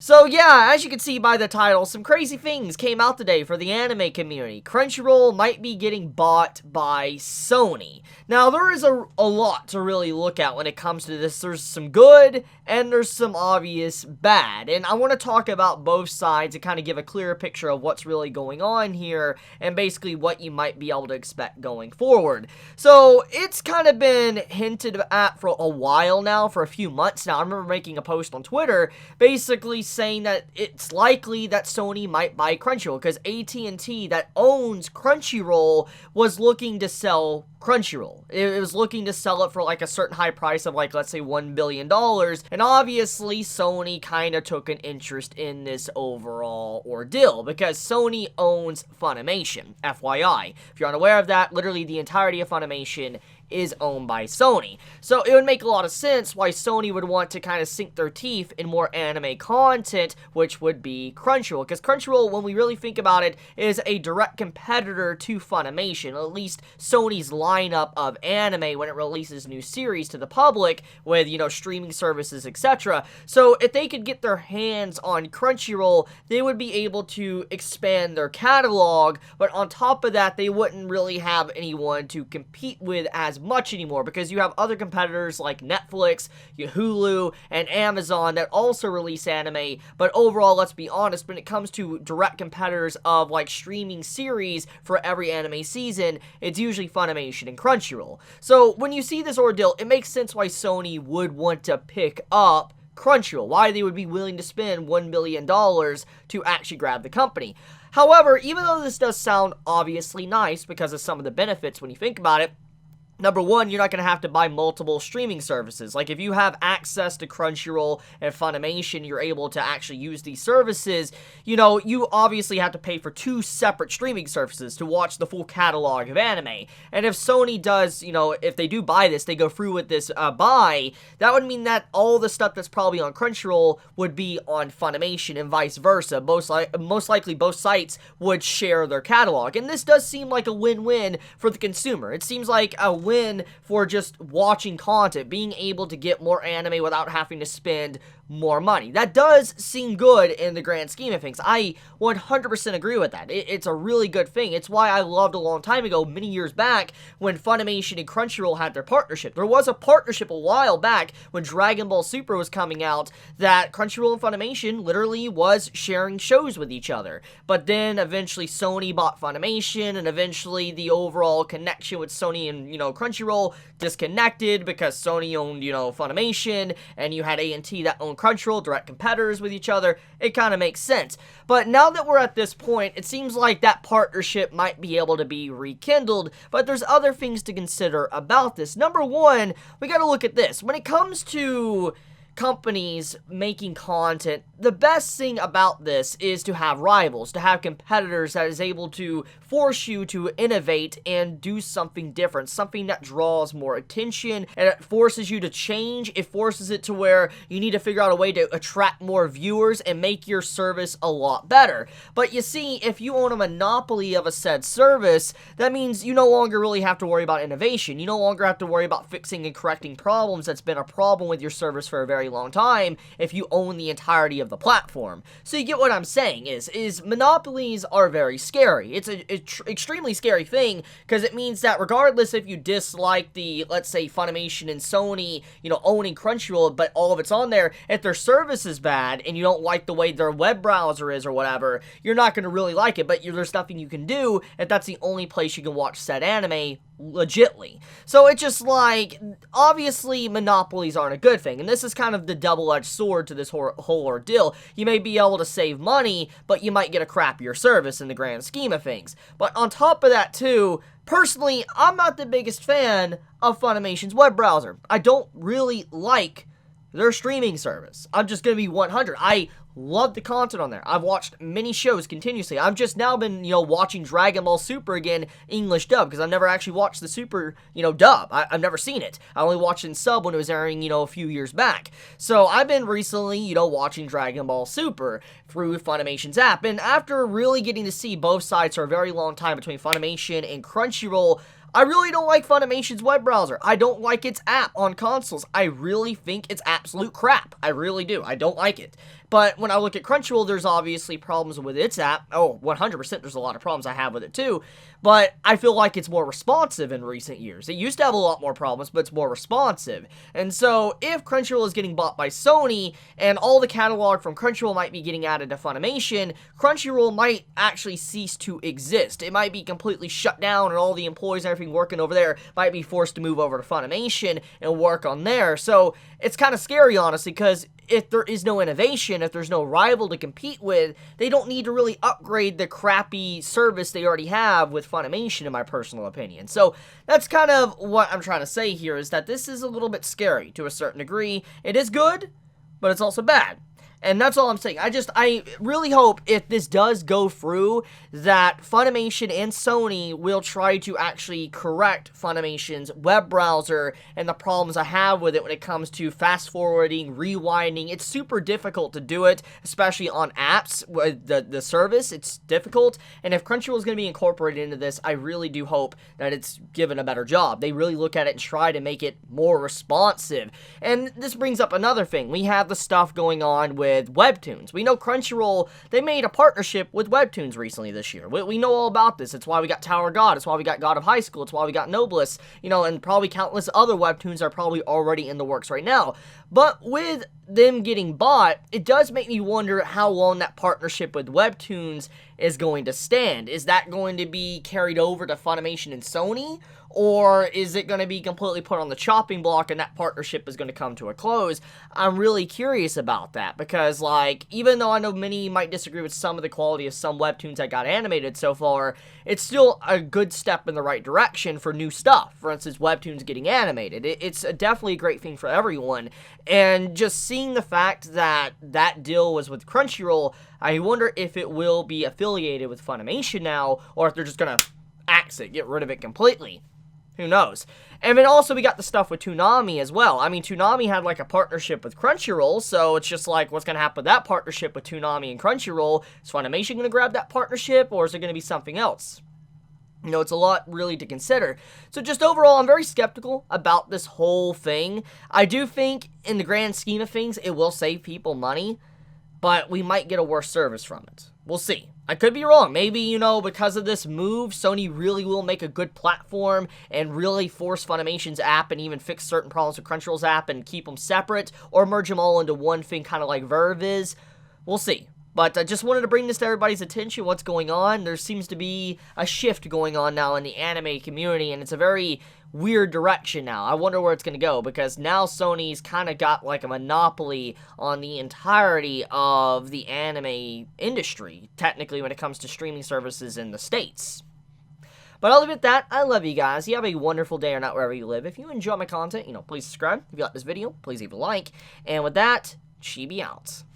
So yeah, as you can see by the title, some crazy things came out today for the anime community. Crunchyroll might be getting bought by Sony. Now, there is a lot to really look at when it comes to this. There's some good, and there's some obvious bad. And I want to talk about both sides and kind of give a clearer picture of what's really going on here, and basically what you might be able to expect going forward. So, it's kind of been hinted at for a while now, for a few months now. I remember making a post on Twitter, basically saying that it's likely that Sony might buy Crunchyroll, because at&t, that owns Crunchyroll, was looking to sell Crunchyroll. It was looking to sell it for like a certain high price of like, let's say $1 billion, and obviously Sony kind of took an interest in this overall ordeal, because Sony owns Funimation, FYI. If you're unaware of that, literally the entirety of Funimation is owned by Sony. So it would make a lot of sense why Sony would want to kind of sink their teeth in more anime content, which would be Crunchyroll. Because Crunchyroll, when we really think about it, is a direct competitor to Funimation, at least Sony's lineup of anime when it releases new series to the public with, you know, streaming services, etc. So if they could get their hands on Crunchyroll, they would be able to expand their catalog, but on top of that, they wouldn't really have anyone to compete with as much anymore, because you have other competitors like Netflix, Hulu, and Amazon that also release anime. But overall, let's be honest, when it comes to direct competitors of like streaming series for every anime season, it's usually Funimation and Crunchyroll. So when you see this ordeal, it makes sense why Sony would want to pick up Crunchyroll, why they would be willing to spend $1 billion to actually grab the company. However, even though this does sound obviously nice because of some of the benefits when you think about it, number one, you're not going to have to buy multiple streaming services. Like, if you have access to Crunchyroll and Funimation, you're able to actually use these services, you know, you obviously have to pay for two separate streaming services to watch the full catalog of anime. And if Sony does, you know, if they do buy this, they go through with this buy, that would mean that all the stuff that's probably on Crunchyroll would be on Funimation and vice versa. Most likely both sites would share their catalog. And this does seem like a win-win for the consumer. It seems like a win for just watching content, being able to get more anime without having to spend more money. That does seem good in the grand scheme of things. I 100% agree with that. It's a really good thing. It's why I loved a long time ago, many years back, when Funimation and Crunchyroll had their partnership. There was a partnership a while back when Dragon Ball Super was coming out that Crunchyroll and Funimation literally was sharing shows with each other. But then eventually Sony bought Funimation, and eventually the overall connection with Sony and, you know, Crunchyroll disconnected because Sony owned, you know, Funimation, and you had at&t that owned Crunchyroll, direct competitors with each other. It kind of makes sense. But now that we're at this point, it seems like that partnership might be able to be rekindled, but there's other things to consider about this. Number one, we gotta look at this. When it comes to companies making content, the best thing about this is to have rivals, to have competitors that is able to force you to innovate and do something different, something that draws more attention, and it forces you to change. It forces it to where you need to figure out a way to attract more viewers and make your service a lot better. But you see, if you own a monopoly of a said service, that means you no longer really have to worry about innovation. You no longer have to worry about fixing and correcting problems that's been a problem with your service for a very long time if you own the entirety of the platform. So you get what I'm saying is monopolies are very scary. It's an extremely scary thing, because it means that regardless if you dislike the, let's say, Funimation and Sony, you know, owning Crunchyroll, but all of it's on there, if their service is bad and you don't like the way their web browser is or whatever, you're not going to really like it, but there's nothing you can do if that's the only place you can watch said anime legitly. So it's just like, obviously monopolies aren't a good thing, and this is kind of the double-edged sword to this whole ordeal. You may be able to save money, but you might get a crappier service in the grand scheme of things. But on top of that too, personally, I'm not the biggest fan of Funimation's web browser. I don't really like their streaming service. I'm just gonna be 100. I love the content on there. I've watched many shows continuously. I've just now been, you know, watching Dragon Ball Super again, English dub, because I've never actually watched the Super, you know, dub. I've never seen it. I only watched it in sub when it was airing, you know, a few years back. So I've been recently, you know, watching Dragon Ball Super through Funimation's app, and after really getting to see both sides for a very long time between Funimation and Crunchyroll, I really don't like Funimation's web browser. I don't like its app on consoles. I really think it's absolute crap. I really do. I don't like it. But when I look at Crunchyroll, there's obviously problems with its app. Oh, 100% there's a lot of problems I have with it too. But I feel like it's more responsive in recent years. It used to have a lot more problems, but it's more responsive. And so, if Crunchyroll is getting bought by Sony, and all the catalog from Crunchyroll might be getting added to Funimation, Crunchyroll might actually cease to exist. It might be completely shut down, and all the employees and everything working over there might be forced to move over to Funimation and work on there. So, it's kind of scary, honestly, because if there is no innovation, if there's no rival to compete with, they don't need to really upgrade the crappy service they already have with Funimation, in my personal opinion. So that's kind of what I'm trying to say here, is that this is a little bit scary to a certain degree. It is good, but it's also bad. And that's all I'm saying. I really hope, if this does go through, that Funimation and Sony will try to actually correct Funimation's web browser and the problems I have with it when it comes to fast-forwarding, rewinding. It's super difficult to do it, especially on apps with the service. It's difficult. And if Crunchyroll is going to be incorporated into this, I really do hope that it's given a better job. They really look at it and try to make it more responsive. And this brings up another thing. We have the stuff going on with Webtoons. We know Crunchyroll, they made a partnership with Webtoons recently this year. We know all about this. It's why we got Tower God. It's why we got God of High School. It's why we got Noblesse. You know, and probably countless other Webtoons are probably already in the works right now. But with them getting bought, it does make me wonder how long that partnership with Webtoons is going to stand. Is that going to be carried over to Funimation and Sony? Or is it going to be completely put on the chopping block and that partnership is going to come to a close? I'm really curious about that, because, like, even though I know many might disagree with some of the quality of some Webtoons that got animated so far, it's still a good step in the right direction for new stuff. For instance, Webtoons getting animated. It's definitely a great thing for everyone. And just seeing the fact that that deal was with Crunchyroll, I wonder if it will be affiliated with Funimation now, or if they're just going to axe it, get rid of it completely. Who knows? And then also we got the stuff with Toonami as well. I mean, Toonami had like a partnership with Crunchyroll, so it's just like, what's going to happen with that partnership with Toonami and Crunchyroll? Is Funimation going to grab that partnership, or is it going to be something else? You know, it's a lot really to consider. So just overall, I'm very skeptical about this whole thing. I do think, in the grand scheme of things, it will save people money, but we might get a worse service from it. We'll see. I could be wrong. Maybe, you know, because of this move, Sony really will make a good platform and really force Funimation's app and even fix certain problems with Crunchyroll's app and keep them separate, or merge them all into one thing, kind of like Verve is. We'll see. But I just wanted to bring this to everybody's attention, what's going on. There seems to be a shift going on now in the anime community, and it's a very weird direction now. I wonder where it's going to go, because now Sony's kind of got like a monopoly on the entirety of the anime industry, technically, when it comes to streaming services in the States. But I'll leave it at that. I love you guys. You have a wonderful day or night wherever you live. If you enjoy my content, please subscribe. If you like this video, please leave a like. And with that, Chibi out.